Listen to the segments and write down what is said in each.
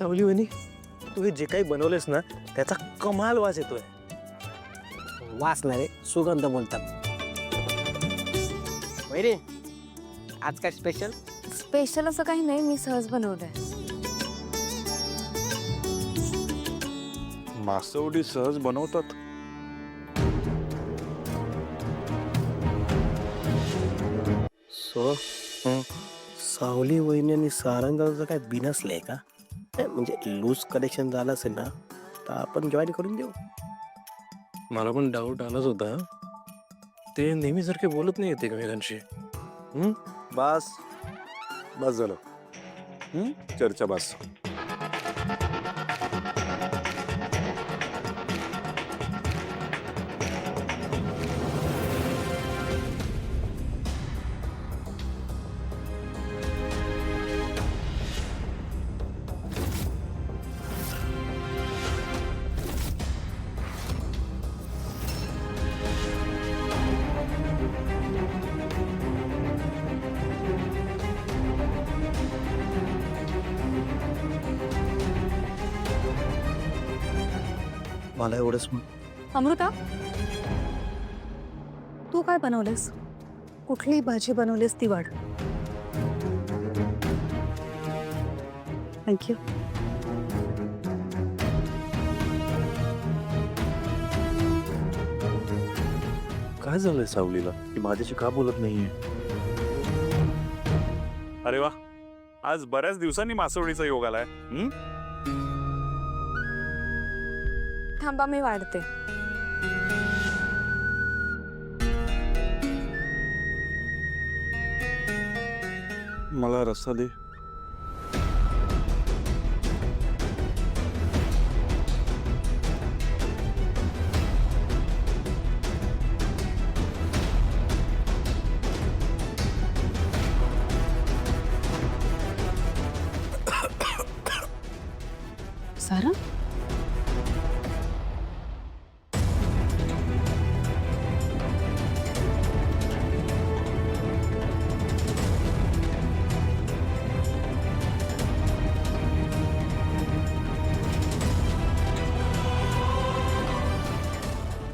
सावली वहिनी, तू हे जे काही बनवलेस ना त्याचा कमाल वास येतोय. वास नाही रे, सुगंध बोलतात. वैरे, आज काय स्पेशल? स्पेशल असं काही नाही, मी सहज बनवलंय. मासवडी सहज बनवतात? सो सावली वहिनी आणि सारंगाचं काय बिनसलंय का? म्हणजे लूज कनेक्शन झालं असेल ना तर आपण जॉईन करून देऊ. मला पण डाऊट आलाच होता. ते नेहमी सारखे बोलत नाही येते एकमेकांशी. बस बस झालं. चर्चा बस. मला एवढंच अमृता, तू काय बनवलेस? कुठली भाजी बनवलीस ती वाढ. थँक्यू. काय झालंय सावलीला? ती माझ्याशी का बोलत नाहीये? अरे वा, आज बऱ्याच दिवसांनी मासवडीचा योग आलाय. थांबा, मी वाढते. मला रस्सा दे. सारा,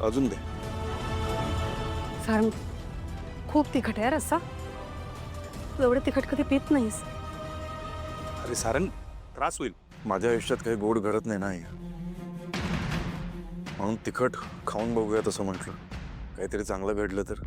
अजून दे. सारंग, खूप तिखट आहे रस्सा. तू एवढं तिखट कधी पित नाहीस. अरे सारंग, त्रास होईल. माझ्या आयुष्यात काही गोड घडत नाही ना, म्हणून तिखट खाऊन बघूया तसं म्हटलं. काहीतरी चांगलं घडलं तर.